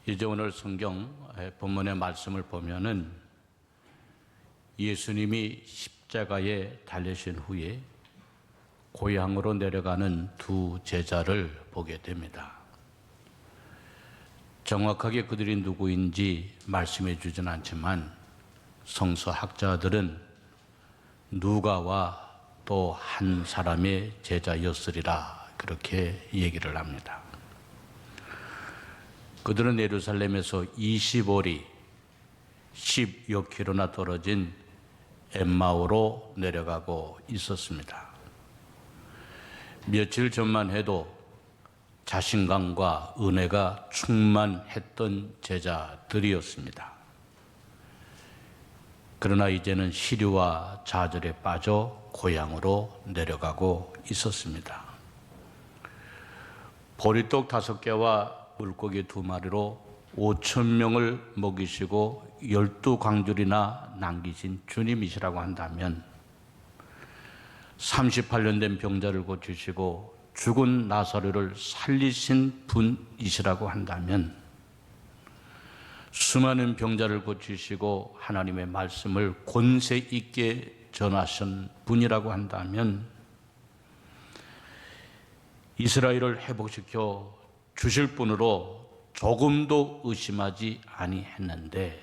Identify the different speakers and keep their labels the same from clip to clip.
Speaker 1: 이제 오늘 성경 본문의 말씀을 보면은 예수님이 십자가에 달리신 후에 고향으로 내려가는 두 제자를 보게 됩니다. 정확하게 그들이 누구인지 말씀해 주진 않지만 성서학자들은 누가와 또 한 사람의 제자였으리라 그렇게 얘기를 합니다. 그들은 예루살렘에서 20오리 10여 킬로나 떨어진 엠마오로 내려가고 있었습니다. 며칠 전만 해도 자신감과 은혜가 충만했던 제자들이었습니다. 그러나 이제는 시류와 좌절에 빠져 고향으로 내려가고 있었습니다. 보리떡 5개와 물고기 2마리로 5,000명을 먹이시고 12광줄이나 남기신 주님이시라고 한다면, 38년 된 병자를 고치시고 죽은 나사로를 살리신 분이시라고 한다면, 수많은 병자를 고치시고 하나님의 말씀을 권세 있게 전하신 분이라고 한다면, 이스라엘을 회복시켜 주실 분으로 조금도 의심하지 아니했는데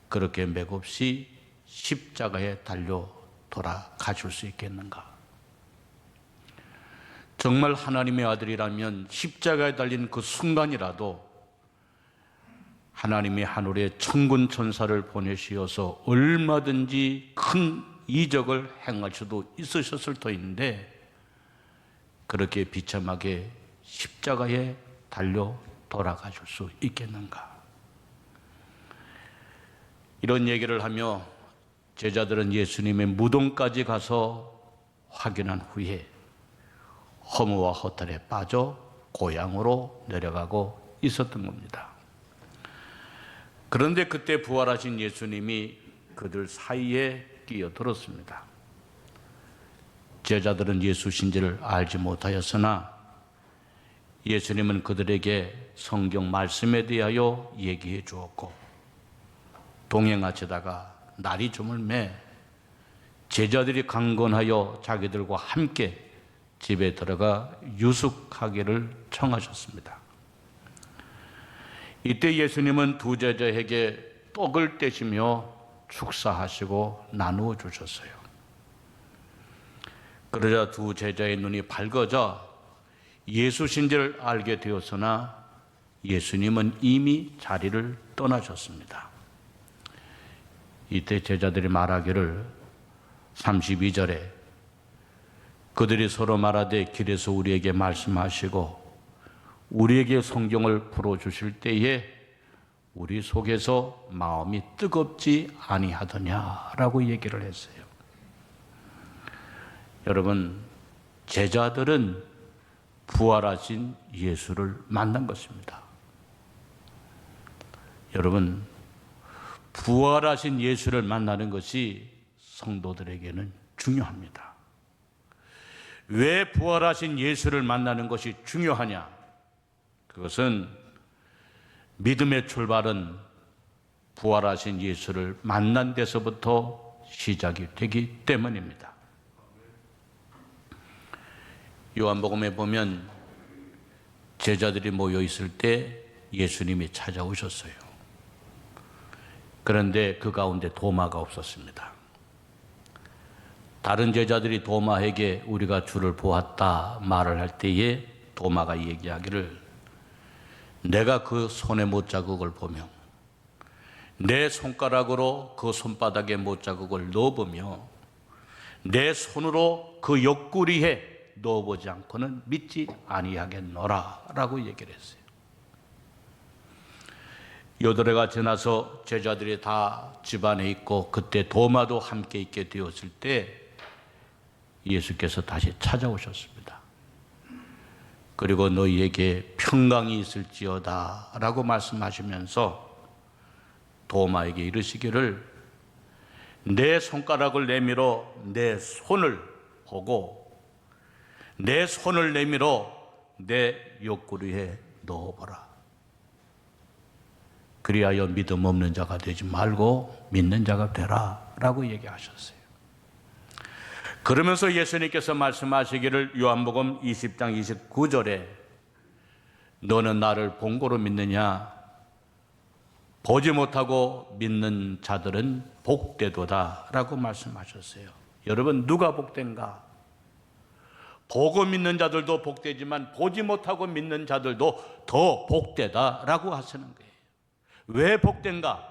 Speaker 1: 그렇게 맥없이 십자가에 달려 돌아가실 수 있겠는가? 정말 하나님의 아들이라면 십자가에 달린 그 순간이라도 하나님의 하늘에 천군 천사를 보내시어서 얼마든지 큰 이적을 행할 수도 있으셨을 터인데 그렇게 비참하게 십자가에 달려 돌아가실 수 있겠는가? 이런 얘기를 하며 제자들은 예수님의 무덤까지 가서 확인한 후에 허무와 허탈에 빠져 고향으로 내려가고 있었던 겁니다. 그런데 그때 부활하신 예수님이 그들 사이에 끼어들었습니다. 제자들은 예수신지를 알지 못하였으나 예수님은 그들에게 성경 말씀에 대하여 얘기해 주었고, 동행하시다가 날이 저물매 제자들이 강건하여 자기들과 함께 집에 들어가 유숙하기를 청하셨습니다. 이때 예수님은 두 제자에게 떡을 떼시며 축사하시고 나누어 주셨어요. 그러자 두 제자의 눈이 밝아져 예수신지를 알게 되었으나 예수님은 이미 자리를 떠나셨습니다. 이때 제자들이 말하기를 32절에 그들이 서로 말하되 길에서 우리에게 말씀하시고 우리에게 성경을 풀어주실 때에 우리 속에서 마음이 뜨겁지 아니하더냐라고 얘기를 했어요. 여러분, 제자들은 부활하신 예수를 만난 것입니다. 여러분, 부활하신 예수를 만나는 것이 성도들에게는 중요합니다. 왜 부활하신 예수를 만나는 것이 중요하냐? 그것은 믿음의 출발은 부활하신 예수를 만난 데서부터 시작이 되기 때문입니다. 요한복음에 보면 제자들이 모여 있을 때 예수님이 찾아오셨어요. 그런데 그 가운데 도마가 없었습니다. 다른 제자들이 도마에게 우리가 주를 보았다 말을 할 때에 도마가 얘기하기를 내가 그 손의 못자국을 보며 내 손가락으로 그 손바닥에 못자국을 넣어보며 내 손으로 그 옆구리에 넣어보지 않고는 믿지 아니하겠노라 라고 얘기를 했어요. 8해가 지나서 제자들이 다 집안에 있고 그때 도마도 함께 있게 되었을 때 예수께서 다시 찾아오셨습니다. 그리고 너희에게 평강이 있을지어다 라고 말씀하시면서 도마에게 이르시기를 내 손가락을 내밀어 내 손을 보고 내 손을 내밀어 내 옆구리에 넣어보라. 그리하여 믿음 없는 자가 되지 말고 믿는 자가 되라 라고 얘기하셨어요. 그러면서 예수님께서 말씀하시기를 요한복음 20장 29절에 너는 나를 본고로 믿느냐? 보지 못하고 믿는 자들은 복되도다 라고 말씀하셨어요. 여러분, 누가 복된가? 보고 믿는 자들도 복되지만 보지 못하고 믿는 자들도 더 복되다 라고 하시는 거예요. 왜 복된가?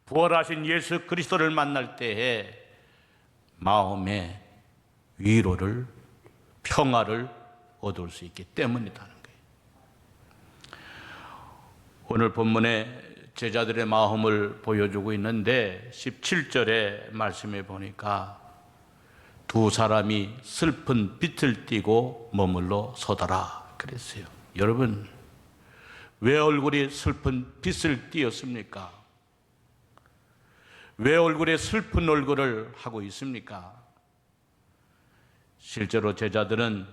Speaker 1: 부활하신 예수 그리스도를 만날 때에 마음의 위로를, 평화를 얻을 수 있기 때문이라는 거예요. 오늘 본문에 제자들의 마음을 보여주고 있는데 17절의 말씀에 보니까 두 사람이 슬픈 빛을 띠고 머물러 서더라 그랬어요. 여러분, 왜 얼굴이 슬픈 빛을 띠었습니까? 왜 얼굴에 슬픈 얼굴을 하고 있습니까? 실제로 제자들은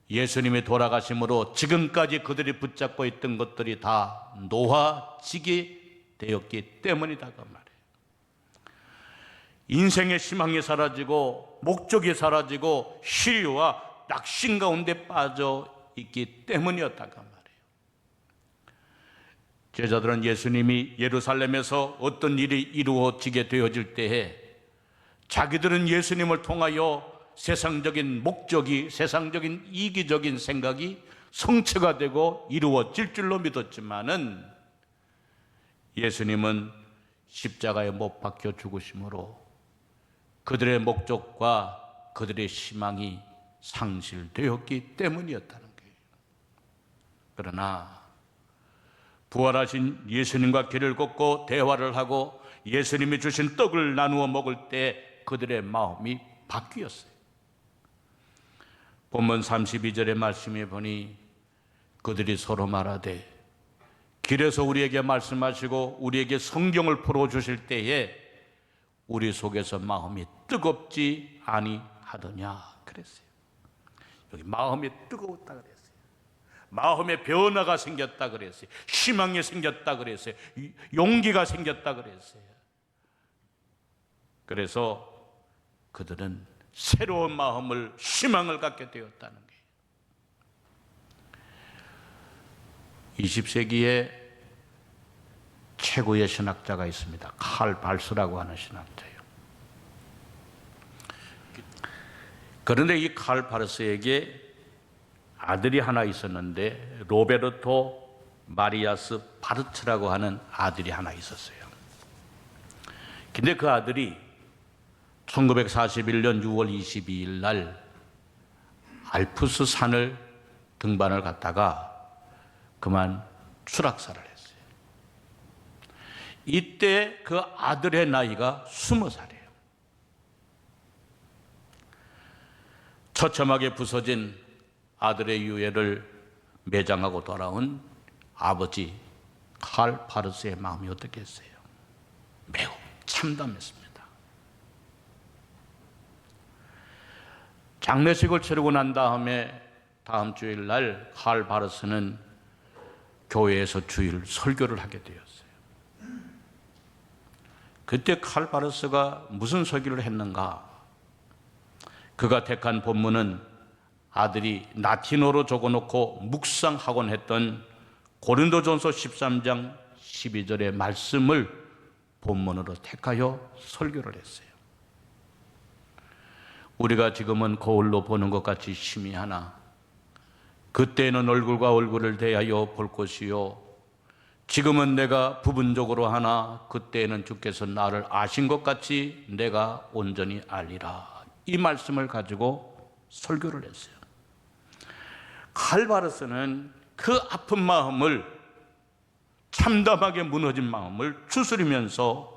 Speaker 1: 예수님이 돌아가심으로 지금까지 그들이 붙잡고 있던 것들이 다 놓아지게 되었기 때문이다 그 말이에요. 인생의 희망이 사라지고 목적이 사라지고 시리와 낙심 가운데 빠져 있기 때문이었다 그 말이에요. 제자들은 예수님이 예루살렘에서 어떤 일이 이루어지게 되어질 때에 자기들은 예수님을 통하여 세상적인 목적이, 세상적인 이기적인 생각이 성취가 되고 이루어질 줄로 믿었지만은 예수님은 십자가에 못 박혀 죽으심으로 그들의 목적과 그들의 희망이 상실되었기 때문이었다는 거예요. 그러나 부활하신 예수님과 길을 걷고 대화를 하고 예수님이 주신 떡을 나누어 먹을 때 그들의 마음이 바뀌었어요. 본문 32절의 말씀에 보니 그들이 서로 말하되 길에서 우리에게 말씀하시고 우리에게 성경을 풀어주실 때에 우리 속에서 마음이 뜨겁지 아니하더냐 그랬어요. 여기 마음이 뜨거웠다 그랬어요. 마음의 변화가 생겼다 그랬어요. 희망이 생겼다 그랬어요. 용기가 생겼다 그랬어요. 그래서 그들은 새로운 마음을, 희망을 갖게 되었다는 거예요. 20세기에 최고의 신학자가 있습니다. 칼 발스라고 하는 신학자예요. 그런데 이 칼 발스에게 아들이 하나 있었는데 로베르토 마리아스 바르츠라고 하는 아들이 하나 있었어요. 근데 그 아들이 1941년 6월 22일 날 알프스 산을 등반을 갔다가 그만 추락사를 했어요. 이때 그 아들의 나이가 20살이에요. 처참하게 부서진 아들의 유해를 매장하고 돌아온 아버지 칼 바르스의 마음이 어떻겠어요? 매우 참담했습니다. 장례식을 치르고 난 다음에 다음 주일날 칼 바르스는 교회에서 주일 설교를 하게 되었어요. 그때 칼 바르스가 무슨 설교를 했는가? 그가 택한 본문은 아들이 라틴어로 적어놓고 묵상하곤 했던 고린도전서 13장 12절의 말씀을 본문으로 택하여 설교를 했어요. 우리가 지금은 거울로 보는 것 같이 희미하나 그때는 얼굴과 얼굴을 대하여 볼 것이요 지금은 내가 부분적으로 하나 그때는 주께서 나를 아신 것 같이 내가 온전히 알리라. 이 말씀을 가지고 설교를 했어요. 칼 바르스는 그 아픈 마음을, 참담하게 무너진 마음을 추스리면서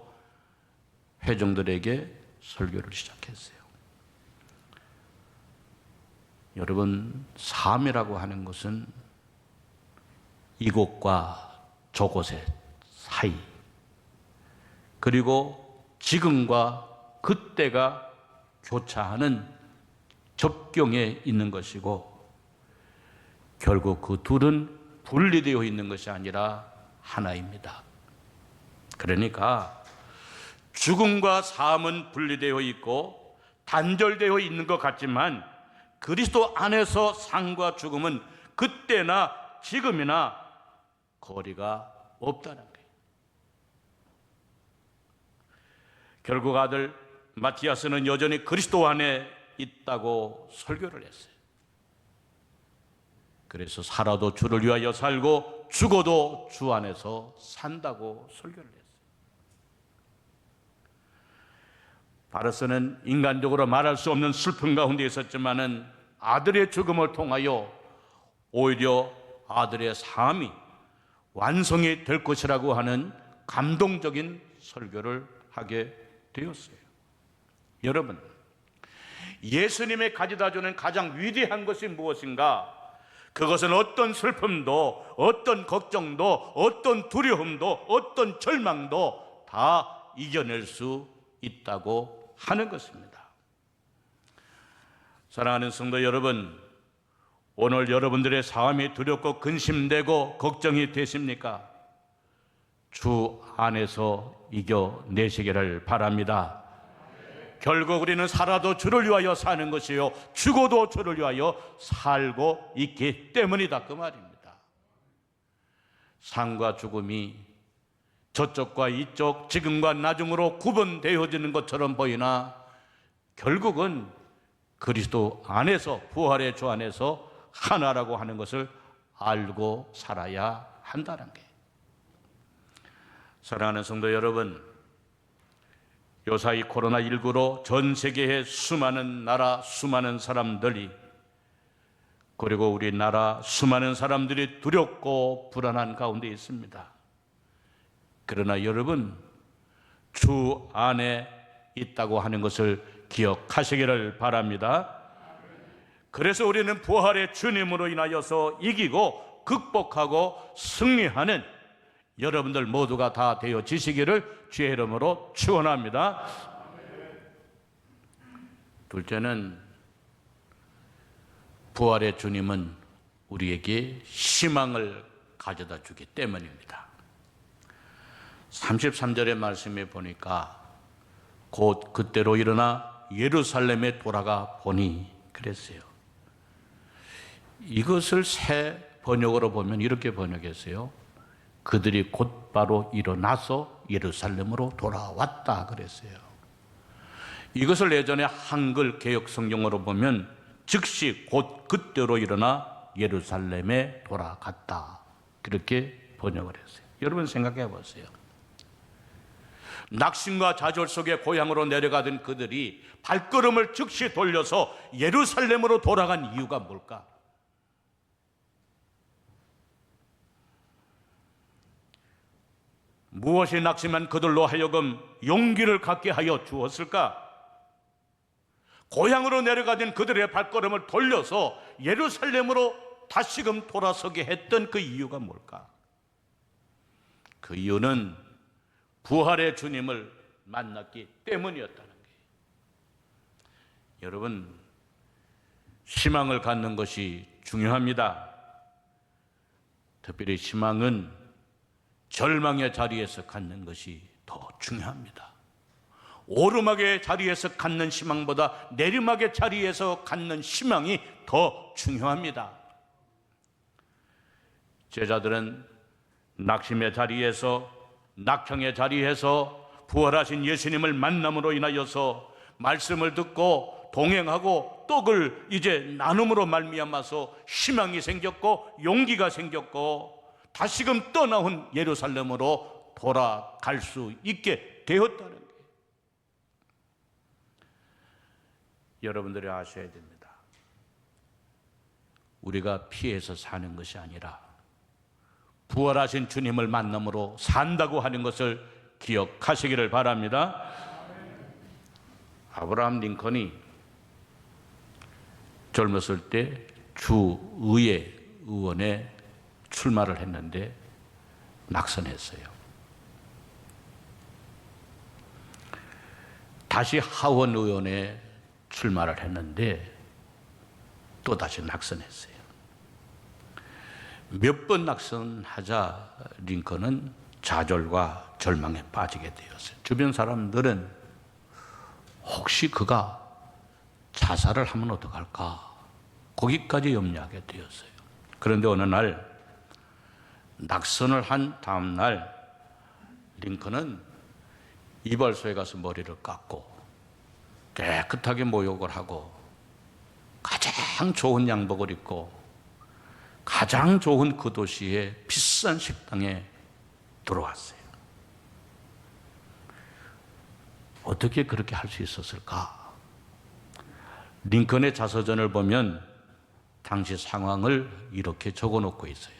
Speaker 1: 회중들에게 설교를 시작했어요. 여러분, 삶이라고 하는 것은 이곳과 저곳의 사이, 그리고 지금과 그때가 교차하는 접경에 있는 것이고 결국 그 둘은 분리되어 있는 것이 아니라 하나입니다. 그러니까 죽음과 삶은 분리되어 있고 단절되어 있는 것 같지만 그리스도 안에서 삶과 죽음은 그때나 지금이나 거리가 없다는 거예요. 결국 아들 마티아스는 여전히 그리스도 안에 있다고 설교를 했어요. 그래서 살아도 주를 위하여 살고 죽어도 주 안에서 산다고 설교를 했어요. 바르스는 인간적으로 말할 수 없는 슬픔 가운데 있었지만은 아들의 죽음을 통하여 오히려 아들의 삶이 완성이 될 것이라고 하는 감동적인 설교를 하게 되었어요. 여러분, 예수님이 가져다 주는 가장 위대한 것이 무엇인가? 그것은 어떤 슬픔도, 어떤 걱정도, 어떤 두려움도, 어떤 절망도 다 이겨낼 수 있다고 하는 것입니다. 사랑하는 성도 여러분, 오늘 여러분들의 삶이 두렵고 근심되고 걱정이 되십니까? 주 안에서 이겨내시기를 바랍니다. 결국 우리는 살아도 주를 위하여 사는 것이요 죽어도 주를 위하여 살고 있기 때문이다 그 말입니다. 삶과 죽음이 저쪽과 이쪽, 지금과 나중으로 구분되어지는 것처럼 보이나 결국은 그리스도 안에서, 부활의 주 안에서 하나라고 하는 것을 알고 살아야 한다는 게. 사랑하는 성도 여러분, 요사이 코로나19로 전 세계의 수많은 나라, 수많은 사람들이, 그리고 우리나라 수많은 사람들이 두렵고 불안한 가운데 있습니다. 그러나 여러분, 주 안에 있다고 하는 것을 기억하시기를 바랍니다. 그래서 우리는 부활의 주님으로 인하여서 이기고 극복하고 승리하는 여러분들 모두가 다 되어지시기를 주의 이름으로 축원합니다. 둘째는 부활의 주님은 우리에게 희망을 가져다 주기 때문입니다. 33절의 말씀에 보니까 곧 그때로 일어나 예루살렘에 돌아가 보니 그랬어요. 이것을 새 번역으로 보면 이렇게 번역했어요. 그들이 곧바로 일어나서 예루살렘으로 돌아왔다 그랬어요. 이것을 예전에 한글 개역 성경으로 보면 즉시 곧 그때로 일어나 예루살렘에 돌아갔다 그렇게 번역을 했어요. 여러분 생각해 보세요. 낙심과 좌절 속에 고향으로 내려가던 그들이 발걸음을 즉시 돌려서 예루살렘으로 돌아간 이유가 뭘까? 무엇이 낙심한 그들로 하여금 용기를 갖게 하여 주었을까? 고향으로 내려가던 그들의 발걸음을 돌려서 예루살렘으로 다시금 돌아서게 했던 그 이유가 뭘까? 그 이유는 부활의 주님을 만났기 때문이었다는 거예요. 여러분, 희망을 갖는 것이 중요합니다. 특별히 희망은 절망의 자리에서 갖는 것이 더 중요합니다. 오르막의 자리에서 갖는 희망보다 내리막의 자리에서 갖는 희망이 더 중요합니다. 제자들은 낙심의 자리에서, 낙형의 자리에서 부활하신 예수님을 만남으로 인하여서 말씀을 듣고 동행하고 떡을 이제 나눔으로 말미암아서 희망이 생겼고 용기가 생겼고 다시금 떠나온 예루살렘으로 돌아갈 수 있게 되었다는 거예요. 여러분들이 아셔야 됩니다. 우리가 피해서 사는 것이 아니라 부활하신 주님을 만남으로 산다고 하는 것을 기억하시기를 바랍니다. 아브라함 링컨이 젊었을 때 주의회 의원에 출마를 했는데 낙선했어요. 다시 하원 의원에 출마를 했는데 또 다시 낙선했어요. 몇 번 낙선하자 링컨은 좌절과 절망에 빠지게 되었어요. 주변 사람들은 혹시 그가 자살을 하면 어떡할까? 거기까지 염려하게 되었어요. 그런데 어느 날 낙선을 한 다음 날 링컨은 이발소에 가서 머리를 깎고 깨끗하게 모욕을 하고 가장 좋은 양복을 입고 가장 좋은 그 도시의 비싼 식당에 들어왔어요. 어떻게 그렇게 할 수 있었을까? 링컨의 자서전을 보면 당시 상황을 이렇게 적어 놓고 있어요.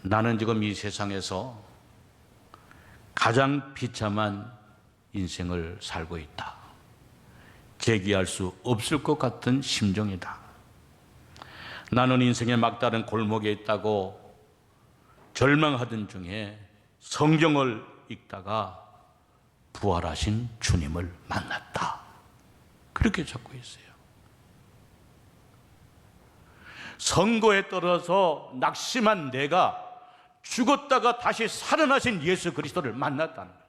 Speaker 1: 나는 지금 이 세상에서 가장 비참한 인생을 살고 있다. 재기할 수 없을 것 같은 심정이다. 나는 인생의 막다른 골목에 있다고 절망하던 중에 성경을 읽다가 부활하신 주님을 만났다. 그렇게 적고 있어요. 선고에 떨어져 낙심한 내가 죽었다가 다시 살아나신 예수 그리스도를 만났다는 거예요.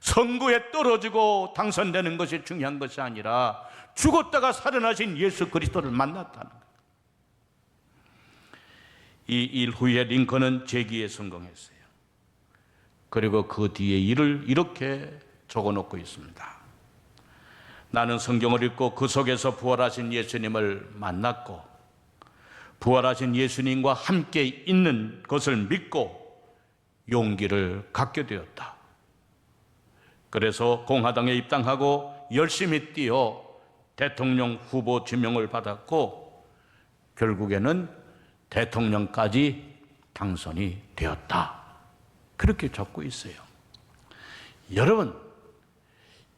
Speaker 1: 선고에 떨어지고 당선되는 것이 중요한 것이 아니라 죽었다가 살아나신 예수 그리스도를 만났다는 거예요. 이 일 후에 링컨은 재기에 성공했어요. 그리고 그 뒤에 일을 이렇게 적어놓고 있습니다. 나는 성경을 읽고 그 속에서 부활하신 예수님을 만났고 부활하신 예수님과 함께 있는 것을 믿고 용기를 갖게 되었다. 그래서 공화당에 입당하고 열심히 뛰어 대통령 후보 지명을 받았고 결국에는 대통령까지 당선이 되었다. 그렇게 적고 있어요. 여러분,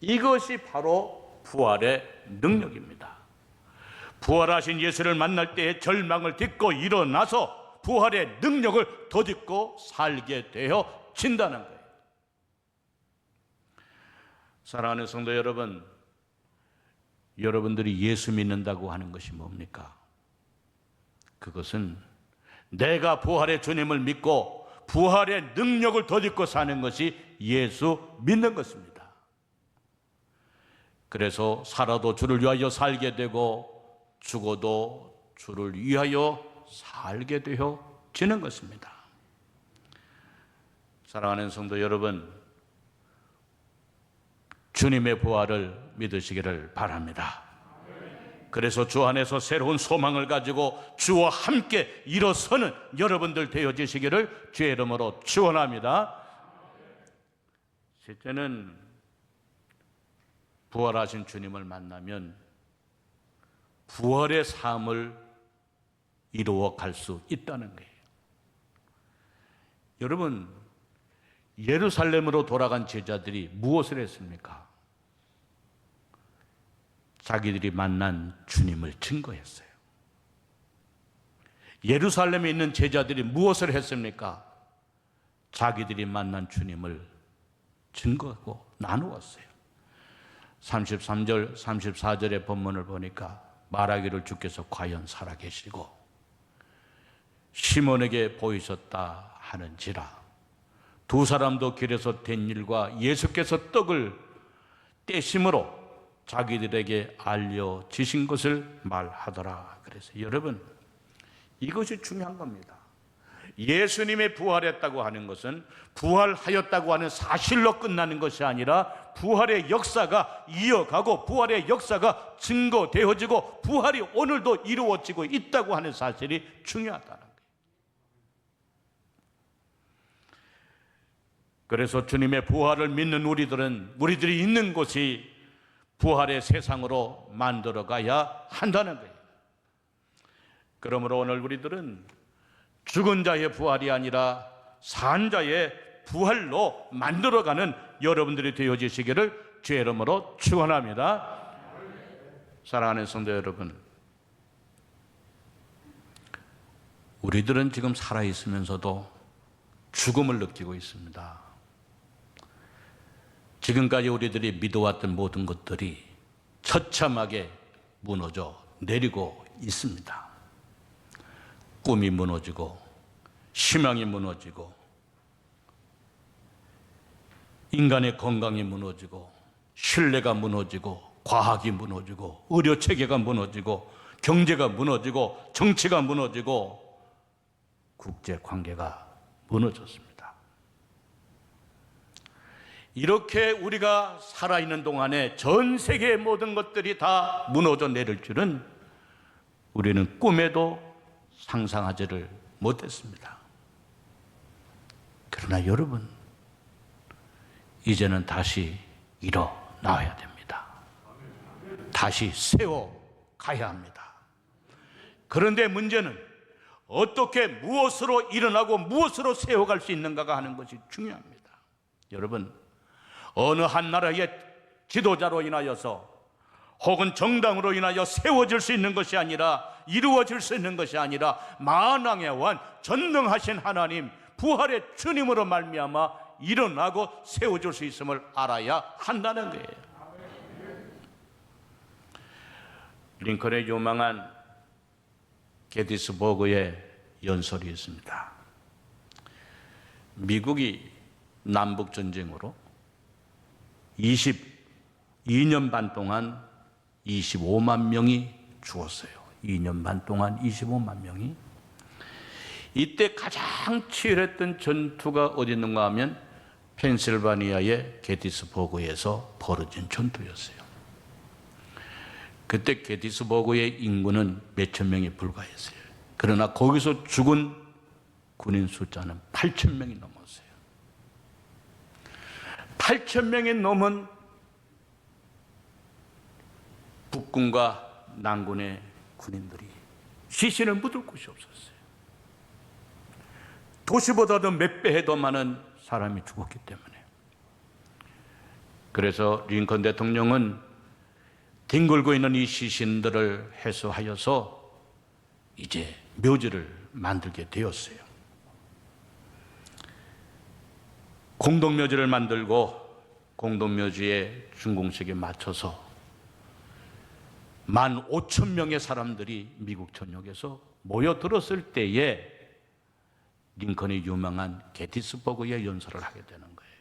Speaker 1: 이것이 바로 부활의 능력입니다. 부활하신 예수를 만날 때의 절망을 딛고 일어나서 부활의 능력을 덧입고 살게 되어진다는 거예요. 사랑하는 성도 여러분, 여러분들이 예수 믿는다고 하는 것이 뭡니까? 그것은 내가 부활의 주님을 믿고 부활의 능력을 덧입고 사는 것이 예수 믿는 것입니다. 그래서 살아도 주를 위하여 살게 되고 죽어도 주를 위하여 살게 되어지는 것입니다. 사랑하는 성도 여러분, 주님의 부활을 믿으시기를 바랍니다. 그래서 주 안에서 새로운 소망을 가지고 주와 함께 일어서는 여러분들 되어지시기를 주의 이름으로 축원합니다. 셋째는 부활하신 주님을 만나면 부활의 삶을 이루어 갈 수 있다는 거예요. 여러분, 예루살렘으로 돌아간 제자들이 무엇을 했습니까? 자기들이 만난 주님을 증거했어요. 예루살렘에 있는 제자들이 무엇을 했습니까? 자기들이 만난 주님을 증거하고 나누었어요. 33절, 34절의 본문을 보니까 말하기를 주께서 과연 살아계시고 시몬에게 보이셨다 하는지라. 두 사람도 길에서 된 일과 예수께서 떡을 떼심으로 자기들에게 알려지신 것을 말하더라. 그래서 여러분, 이것이 중요한 겁니다. 예수님의 부활했다고 하는 것은 부활하였다고 하는 사실로 끝나는 것이 아니라 부활의 역사가 이어가고 부활의 역사가 증거되어지고 부활이 오늘도 이루어지고 있다고 하는 사실이 중요하다는 거예요. 그래서 주님의 부활을 믿는 우리들이 있는 곳이 부활의 세상으로 만들어가야 한다는 거예요. 그러므로 오늘 우리들은 죽은 자의 부활이 아니라 산 자의 부활로 만들어가는 여러분들이 되어지시기를 주의 이름으로 축원합니다. 사랑하는 성도 여러분, 우리들은 지금 살아있으면서도 죽음을 느끼고 있습니다. 지금까지 우리들이 믿어왔던 모든 것들이 처참하게 무너져 내리고 있습니다. 꿈이 무너지고 희망이 무너지고 인간의 건강이 무너지고 신뢰가 무너지고 과학이 무너지고 의료 체계가 무너지고 경제가 무너지고 정치가 무너지고 국제 관계가 무너졌습니다. 이렇게 우리가 살아있는 동안에 전 세계의 모든 것들이 다 무너져 내릴 줄은 우리는 꿈에도 상상하지를 못했습니다. 그러나 여러분, 이제는 다시 일어나야 됩니다. 다시 세워가야 합니다. 그런데 문제는 어떻게 무엇으로 일어나고 무엇으로 세워갈 수 있는가가 하는 것이 중요합니다. 여러분, 어느 한 나라의 지도자로 인하여서 혹은 정당으로 인하여 세워질 수 있는 것이 아니라, 이루어질 수 있는 것이 아니라 만왕의 왕 전능하신 하나님 부활의 주님으로 말미암아 일어나고 세워질 수 있음을 알아야 한다는 거예요. 링컨의 유망한 게티스버그의 연설이 있습니다. 미국이 남북전쟁으로 22년 반 동안 25만 명이 죽었어요. 2년 반 동안 25만 명이. 이때 가장 치열했던 전투가 어디 있는가 하면 펜실바니아의 게티스버그에서 벌어진 전투였어요. 그때 게티스버그의 인구는 몇천 명이 불과했어요. 그러나 거기서 죽은 군인 숫자는 8천 명이 넘었어요. 8천 명이 넘은 북군과 남군의 군인들이 시신을 묻을 곳이 없었어요. 도시보다도 몇 배 더 많은 사람이 죽었기 때문에. 그래서 링컨 대통령은 뒹굴고 있는 이 시신들을 해소하여서 이제 묘지를 만들게 되었어요. 공동묘지를 만들고 공동묘지의 준공식에 맞춰서 15,000명의 사람들이 미국 전역에서 모여들었을 때에 링컨이 유명한 게티스버그의 연설을 하게 되는 거예요.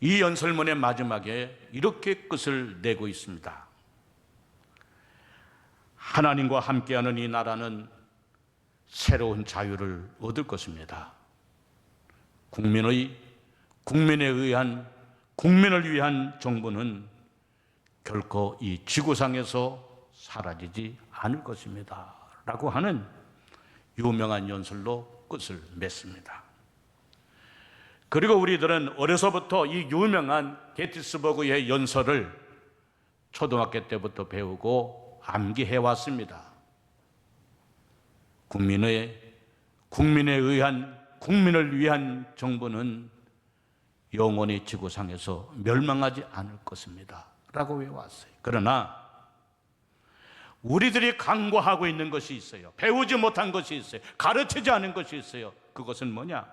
Speaker 1: 이 연설문의 마지막에 이렇게 끝을 내고 있습니다. 하나님과 함께하는 이 나라는 새로운 자유를 얻을 것입니다. 국민을 위한 정부는 결코 이 지구상에서 사라지지 않을 것입니다. 라고 하는 유명한 연설로 끝을 맺습니다. 그리고 우리들은 어려서부터 이 유명한 게티스버그의 연설을 초등학교 때부터 배우고 암기해 왔습니다. 국민을 위한 정부는 영원히 지구상에서 멸망하지 않을 것입니다. 라고 외워왔어요. 그러나 우리들이 간과하고 있는 것이 있어요. 배우지 못한 것이 있어요. 가르치지 않은 것이 있어요. 그것은 뭐냐?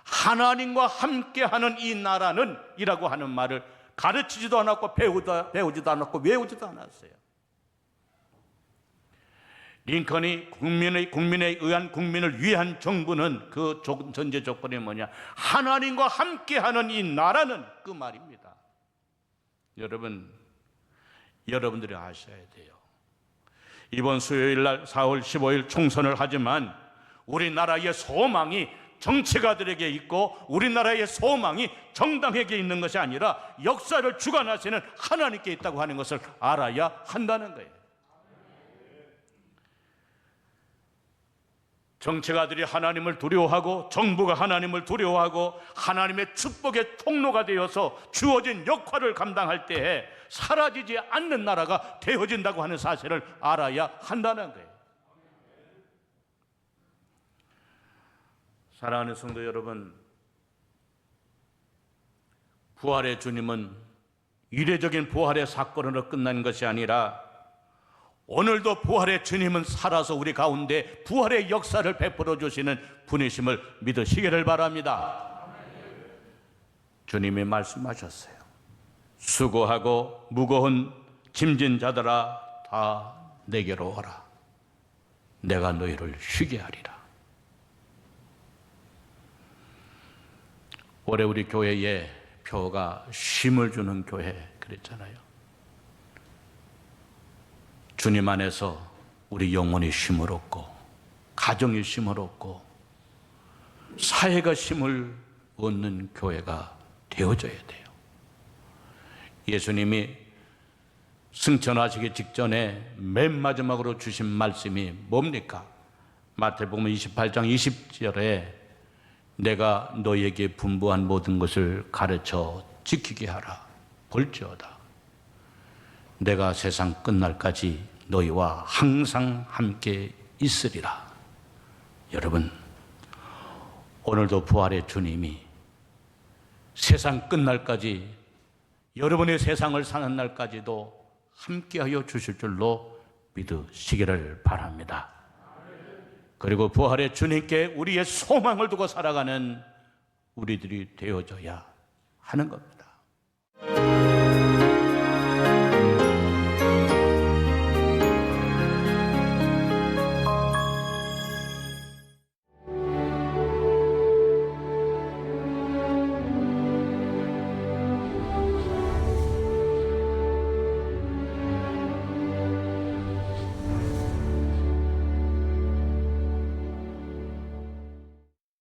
Speaker 1: 하나님과 함께하는 이 나라는 이라고 하는 말을 가르치지도 않았고 배우지도 않았고 외우지도 않았어요. 링컨이 국민을 위한 정부는 그 전제 조건이 뭐냐? 하나님과 함께하는 이 나라는 그 말입니다. 여러분들이 아셔야 돼요. 이번 수요일 날 4월 15일 총선을 하지만 우리나라의 소망이 정치가들에게 있고 우리나라의 소망이 정당에게 있는 것이 아니라 역사를 주관하시는 하나님께 있다고 하는 것을 알아야 한다는 거예요. 정치가들이 하나님을 두려워하고 정부가 하나님을 두려워하고 하나님의 축복의 통로가 되어서 주어진 역할을 감당할 때에 사라지지 않는 나라가 되어진다고 하는 사실을 알아야 한다는 거예요. 사랑하는 성도 여러분, 부활의 주님은 이례적인 부활의 사건으로 끝난 것이 아니라 오늘도 부활의 주님은 살아서 우리 가운데 부활의 역사를 베풀어 주시는 분이심을 믿으시기를 바랍니다. 주님이 말씀하셨어요. 수고하고 무거운 짐진 자들아 다 내게로 오라. 내가 너희를 쉬게 하리라. 올해 우리 교회의 표가 쉼을 주는 교회 그랬잖아요. 주님 안에서 우리 영혼이 쉼을 얻고 가정이 쉼을 얻고 사회가 쉼을 얻는 교회가 되어져야 돼요. 예수님이 승천하시기 직전에 맨 마지막으로 주신 말씀이 뭡니까? 마태복음 28장 20절에 내가 너희에게 분부한 모든 것을 가르쳐 지키게 하라. 볼지어다 내가 세상 끝날까지 너희와 항상 함께 있으리라. 여러분, 오늘도 부활의 주님이 세상 끝날까지 여러분의 세상을 사는 날까지도 함께하여 주실 줄로 믿으시기를 바랍니다. 그리고 부활의 주님께 우리의 소망을 두고 살아가는 우리들이 되어져야 하는 겁니다.